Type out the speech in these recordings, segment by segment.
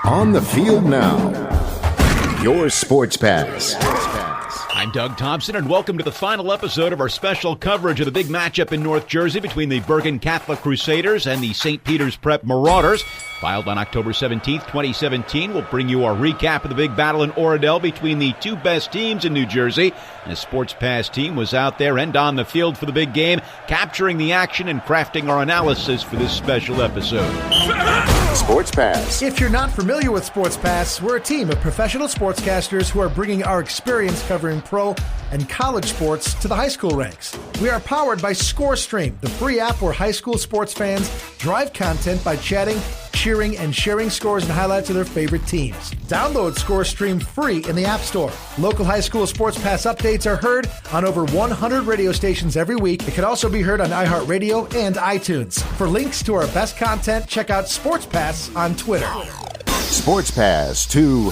On the field now, your Sports Pass. I'm Doug Thompson, and welcome to the final episode of our special coverage of the big matchup in North Jersey between the Bergen Catholic Crusaders and the St. Peter's Prep Marauders. Filed on October 17th, 2017, we'll bring you our recap of the big battle in Oradell between the two best teams in New Jersey. The Sports Pass team was out there and on the field for the big game, capturing the action and crafting our analysis for this special episode. Sports Pass. If you're not familiar with Sports Pass, we're a team of professional sportscasters who are bringing our experience covering pro and college sports to the high school ranks. We are powered by ScoreStream, the free app where high school sports fans drive content by chatting, cheering, and sharing scores and highlights of their favorite teams. Download ScoreStream free in the App Store. Local high school Sports Pass updates are heard on over 100 radio stations every week. It can also be heard on iHeartRadio and iTunes. For links to our best content, check out Sports Pass on Twitter. Sports Pass to New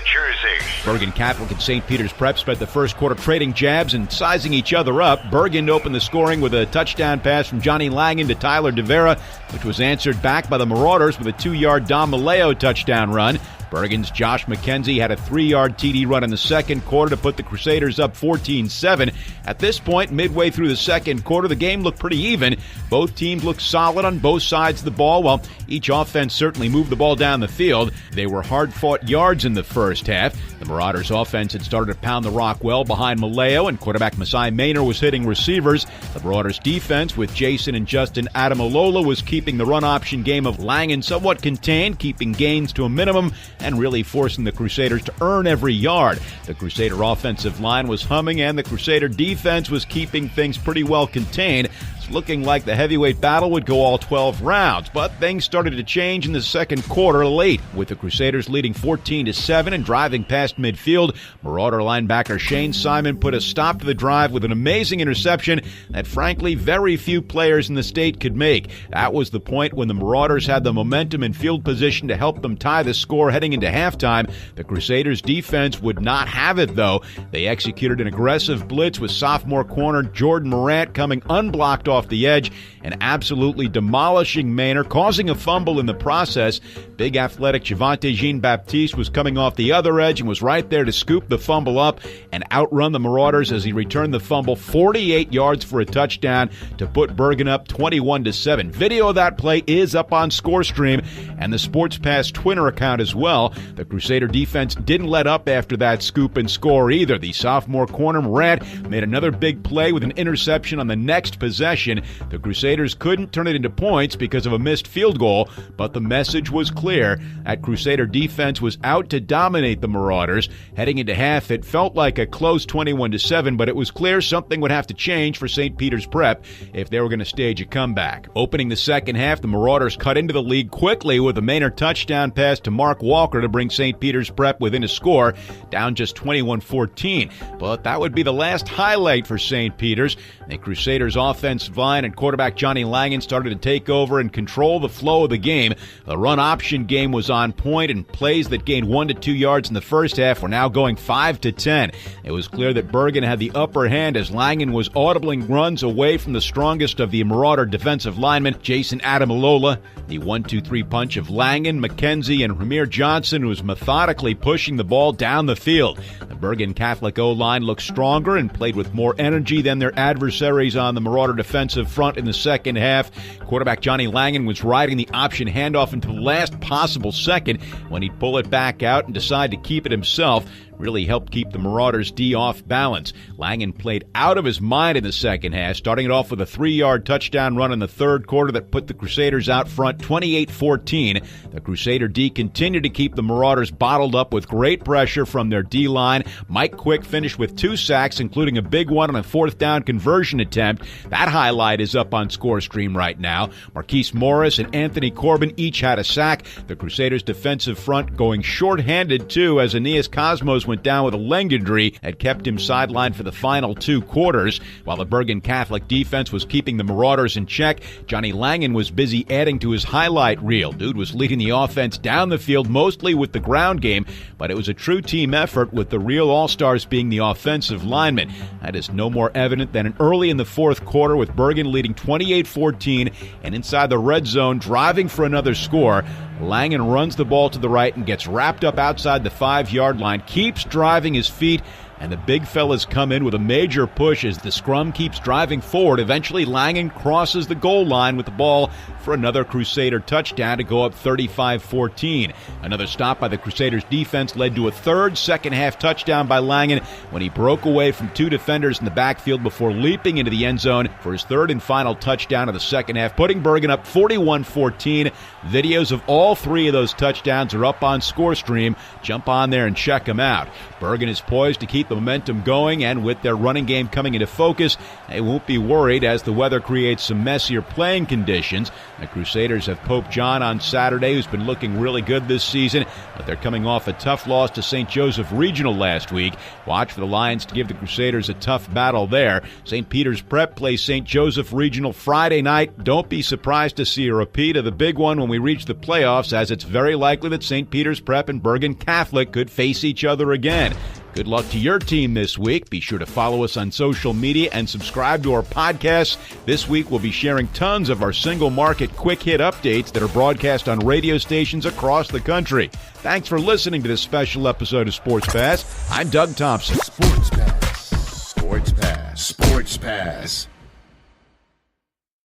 Jersey. Bergen Catholic and St. Peter's Prep spent the first quarter trading jabs and sizing each other up. Bergen opened the scoring with a touchdown pass from Johnny Langan to Tyler DeVera, which was answered back by the Marauders with a 2-yard Dom Maleo touchdown run. Bergen's Josh McKenzie had a 3-yard TD run in the second quarter to put the Crusaders up 14-7. At this point, midway through the second quarter, the game looked pretty even. Both teams looked solid on both sides of the ball, while each offense certainly moved the ball down the field. They were hard-fought yards in the first half. The Marauders' offense had started to pound the rock well behind Maleo, and quarterback Masai Maynor was hitting receivers. The Marauders' defense, with Jason and Justin Adamalola, was keeping the run-option game of Langan somewhat contained, keeping gains to a minimum, and really forcing the Crusaders to earn every yard. The Crusader offensive line was humming, and the Crusader defense was keeping things pretty well contained. It's looking like the heavyweight battle would go all 12 rounds, but things started to change in the second quarter late, with the Crusaders leading 14-7 and driving past midfield. Marauder linebacker Shane Simon put a stop to the drive with an amazing interception that, frankly, very few players in the state could make. That was the point when the Marauders had the momentum and field position to help them tie the score heading into halftime. The Crusaders' defense would not have it, though. They executed an aggressive blitz with sophomore corner Jordan Morant coming unblocked off the edge and absolutely demolishing Maynor, causing a fumble in the process. Big athletic Javontae Jean-Baptiste was coming off the other edge and was right there to scoop the fumble up and outrun the Marauders as he returned the fumble 48 yards for a touchdown to put Bergen up 21-7. Video of that play is up on ScoreStream and the Sports Pass Twitter account as well. The Crusader defense didn't let up after that scoop and score either. The sophomore corner Morant made another big play with an interception on the next possession. The Crusaders couldn't turn it into points because of a missed field goal, but the message was clear. That Crusader defense was out to dominate the Marauders. Heading into half, it felt like a close 21-7, but it was clear something would have to change for St. Peter's Prep if they were going to stage a comeback. Opening the second half, the Marauders cut into the lead quickly with a Maynor touchdown pass to Mark Walker to bring St. Peter's Prep within a score, down just 21-14. But that would be the last highlight for St. Peter's. The Crusaders' offensive line and quarterback Johnny Langan started to take over and control the flow of the game. The run-option game was on point, and plays that gained 1 to 2 yards in the first half were now going 5 to 10. It was clear that Bergen had the upper hand as Langan was audibling runs away from the strongest of the Marauder defensive linemen, Jason Adamalola. The 1-2-3 punch of Langan, McKenzie, and Ramir Johnson was methodically pushing the ball down the field. The Bergen Catholic O-line looked stronger and played with more energy than their adversaries on the Marauder defensive front in the second half. Quarterback Johnny Langan was riding the option handoff until the last possible second when he'd pull it back out and decide to keep it himself. Really helped keep the Marauders' D off balance. Langan played out of his mind in the second half, starting it off with a 3-yard touchdown run in the third quarter that put the Crusaders out front 28-14. The Crusader D continued to keep the Marauders bottled up with great pressure from their D-line. Mike Quick finished with 2 sacks, including a big one on a 4th down conversion attempt. That highlight is up on ScoreStream right now. Marquise Morris and Anthony Corbin each had a sack. The Crusaders' defensive front going short-handed, too, as Aeneas Cosmos Stars went down with a leg injury that kept him sidelined for the final 2 quarters. While the Bergen Catholic defense was keeping the Marauders in check, Johnny Langan was busy adding to his highlight reel. Dude was leading the offense down the field, mostly with the ground game, but it was a true team effort with the real all-stars being the offensive linemen. That is no more evident than early in the fourth quarter with Bergen leading 28-14 and inside the red zone driving for another score. Langan runs the ball to the right and gets wrapped up outside the 5-yard line, keeps driving his feet, and the big fellas come in with a major push as the scrum keeps driving forward. Eventually, Langan crosses the goal line with the ball for another Crusader touchdown to go up 35-14. Another stop by the Crusaders' defense led to a third second-half touchdown by Langan when he broke away from 2 defenders in the backfield before leaping into the end zone for his third and final touchdown of the second half, putting Bergen up 41-14. Videos of all 3 of those touchdowns are up on ScoreStream. Jump on there and check them out. Bergen is poised to keep the momentum going, and with their running game coming into focus, they won't be worried as the weather creates some messier playing conditions. The Crusaders have Pope John on Saturday, who's been looking really good this season, but they're coming off a tough loss to St. Joseph Regional last week. Watch for the Lions to give the Crusaders a tough battle there. St. Peter's Prep plays St. Joseph Regional Friday night. Don't be surprised to see a repeat of the big one when we reach the playoffs, as it's very likely that St. Peter's Prep and Bergen Catholic could face each other again. Good luck to your team this week. Be sure to follow us on social media and subscribe to our podcasts. This week we'll be sharing tons of our single market quick hit updates that are broadcast on radio stations across the country. Thanks for listening to this special episode of Sports Pass. I'm Doug Thompson. Sports Pass. Sports Pass. Sports Pass.